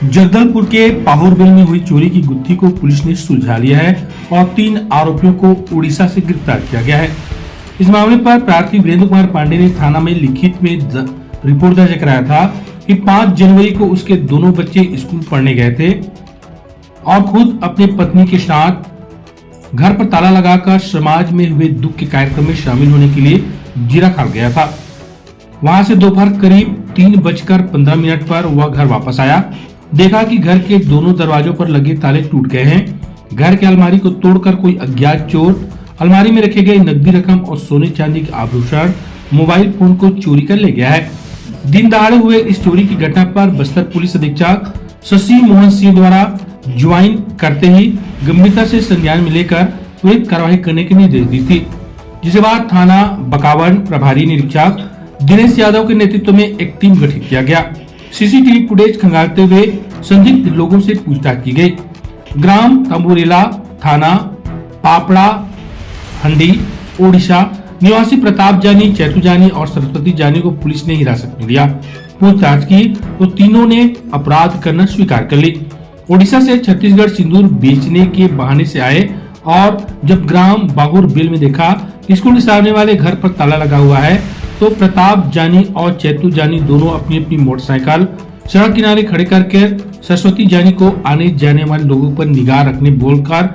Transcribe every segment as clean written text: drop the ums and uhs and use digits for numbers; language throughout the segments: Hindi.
जगदलपुर के पाहुरबिल में हुई चोरी की गुत्थी को पुलिस ने सुलझा लिया है और 3 आरोपियों को उड़ीसा से गिरफ्तार किया गया है। इस मामले पर प्रार्थी वीरेंद्र कुमार पांडे ने थाना में लिखित में रिपोर्ट दर्ज कराया था कि 5 जनवरी को उसके दोनों बच्चे स्कूल पढ़ने गए थे और खुद अपनी पत्नी के साथ घर पर ताला लगाकर समाज में हुए दुख के कार्यक्रम में शामिल होने के लिए जीरा खा गया था। वहां से दोपहर करीब 3:15 पर वह घर वापस आया। देखा कि घर के दोनों दरवाजों पर लगे ताले टूट गए हैं। घर के अलमारी को तोड़कर कोई अज्ञात चोर अलमारी में रखे गए नकदी रकम और सोने चांदी के आभूषण मोबाइल फोन को चोरी कर ले गया है। दिन दहाड़े हुए इस चोरी की घटना पर बस्तर पुलिस अधीक्षक शशि मोहन सिंह द्वारा ज्वाइन करते ही गंभीरता से संज्ञान में लेकर त्वरित कार्रवाई करने के निर्देश दी थी, जिसके बाद थाना बकावन प्रभारी निरीक्षक दिनेश यादव के नेतृत्व में एक टीम गठित किया गया। सीसीटीवी फुटेज खंगालते हुए संदिग्ध लोगों से पूछताछ की गई। ग्राम तंबुरेला थाना पापड़ा हंडी ओडिशा निवासी प्रताप जानी, चैतू जानी और सरस्वती जानी को पुलिस ने हिरासत में लिया। पूछताछ की तो तीनों ने अपराध करना स्वीकार कर ली। ओडिशा से छत्तीसगढ़ सिंदूर बेचने के बहाने से आए और जब ग्राम बाहुरबिल में देखा स्कूल के सामने वाले घर पर ताला लगा हुआ है तो प्रताप जानी और चैतू जानी दोनों अपनी अपनी मोटरसाइकिल सड़क किनारे खड़े करके सरस्वती जानी को आने जाने वाले लोगों पर निगाह रखने बोलकर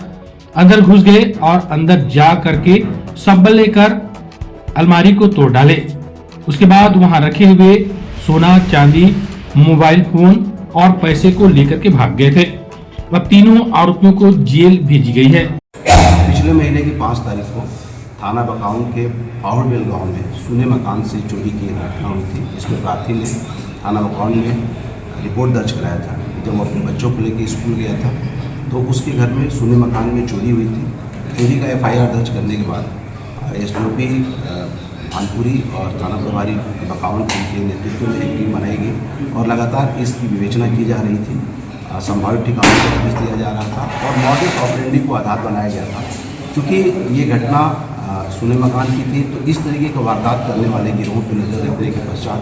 अंदर घुस गए और अंदर जा करके शब्बल लेकर अलमारी को तोड़ डाले। उसके बाद वहां रखे हुए सोना चांदी मोबाइल फोन और पैसे को लेकर के भाग गए थे। अब तीनों आरोपियों को जेल भेजी गई है। पिछले महीने की 5 तारीख को थाना बकाउन के पाहुरबिल गांव में सुने मकान से चोरी की घटना हुई थी। इसमें प्रार्थी ने थाना बकाउन में रिपोर्ट दर्ज कराया था। जब वो अपने बच्चों को लेकर स्कूल गया था तो उसके घर में सुने मकान में चोरी हुई थी। चोरी का FIR दर्ज करने के बाद SDOP भानपुरी और थाना प्रभारी बकाउन के नेतृत्व में एक टीम बनाई गई और लगातार इसकी विवेचना की जा रही थी। संभावित ठिकानों को नोटिस दिया जा रहा था और मॉडस ऑपरेंडी को आधार बनाया गया था। क्योंकि ये घटना सुने मकान की थी तो इस तरीके का वारदात करने वाले गिरोह पर नजर रखने के पश्चात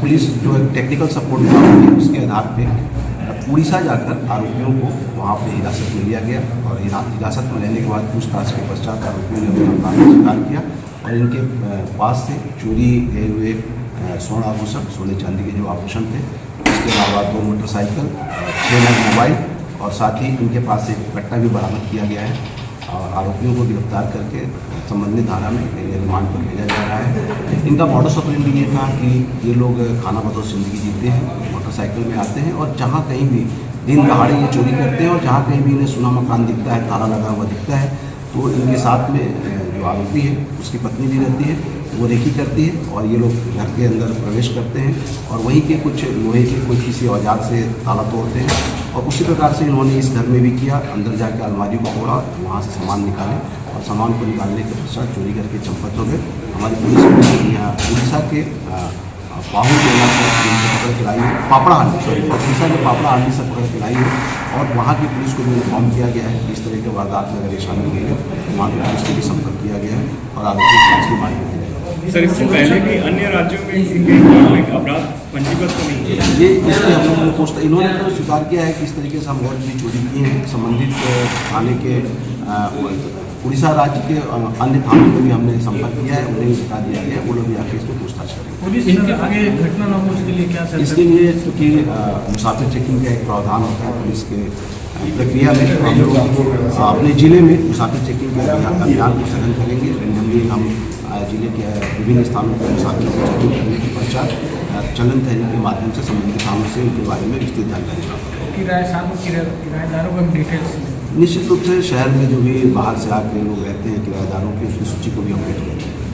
पुलिस जो एक टेक्निकल सपोर्ट थी उसके आधार पर उड़ीसा जाकर आरोपियों को वहाँ पर हिरासत में लिया गया और हिरासत में लेने के बाद पूछताछ के पश्चात आरोपियों ने अपना अपराध स्वीकार किया और इनके पास से चोरी गए हुए स्वर्ण आभूषण सोने चांदी के जो आभूषण थे, इसके अलावा 2 मोटरसाइकिल 6 नग मोबाइल और साथ ही इनके पास से एक कट्टा भी बरामद किया गया है और आरोपियों को गिरफ्तार करके संबंधित धारा में रिमांड पर भेजा जा रहा है। इनका मॉडस ऑपरेंडी ये था कि ये लोग खाना बदोश जिंदगी जीते हैं, मोटरसाइकिल में आते हैं और जहाँ कहीं भी दिन दहाड़े ये चोरी करते हैं और जहाँ कहीं भी इन्हें सुना मकान दिखता है, ताला लगा हुआ दिखता है तो इनके साथ में जो आरोपी है उसकी पत्नी भी रहती है, वो रेकी करती है और ये लोग घर के अंदर प्रवेश करते हैं और वहीं के कुछ लोहे के कोई किसी औजार से ताला तोड़ते हैं और उसी प्रकार से इन्होंने इस घर में भी किया। अंदर जाकर अलमारी को तोड़ा, वहाँ से सामान निकाले और सामान को निकालने के पश्चात चोरी करके चंपत हो गए। हमारी पुलिस यहाँ उड़ीसा के पाहुरबिल से पकड़ के लाई है, पापड़ा हांडी से पकड़ के लाई है और वहाँ की पुलिस को भी इन्फॉर्म किया गया है कि इस तरह के वारदात में अगर ये शामिल हुई है तो वहाँ की पुलिस को भी संपर्क किया गया है और आरोपी जांच की मांग की जाएगी। सर, इससे पहले भी अन्य राज्यों में इनके अपराध पंजीबद्ध तो नहीं है? ये इसलिए हम लोगों ने पूछता इन्होंने तो स्वीकार किया है कि इस तरीके से हम और भी चोरी की है। संबंधित थाने के उड़ीसा राज्य के अन्य थानों को भी हमने संपर्क किया है, उन्हें भी बता दिया गया है, वो लोग भी आके इसको पूछताछ करेंगे। पुलिस इनके आगे घटना न हो उसके लिए क्या इसके लिए क्योंकि मुसाफिर चेकिंग का एक प्रावधान होता है पुलिस के प्रक्रिया में, हम लोग अपने जिले में मुसाफिर चेकिंग के अभियान को सघन करेंगे। रेंडमली हम जिले के विभिन्न स्थानों पर मुसाफिर को चेकिंग करने के पश्चात चलन तहरीर के माध्यम से संबंधित थानों से उनके बारे में विस्तृत जानकारी प्राप्त करेंगे। किराएदारों का डिटेल्स निश्चित रूप से शहर में जो भी बाहर से आके लोग रहते हैं किराएदारों की उसकी सूची को भी हम भेज करेंगे।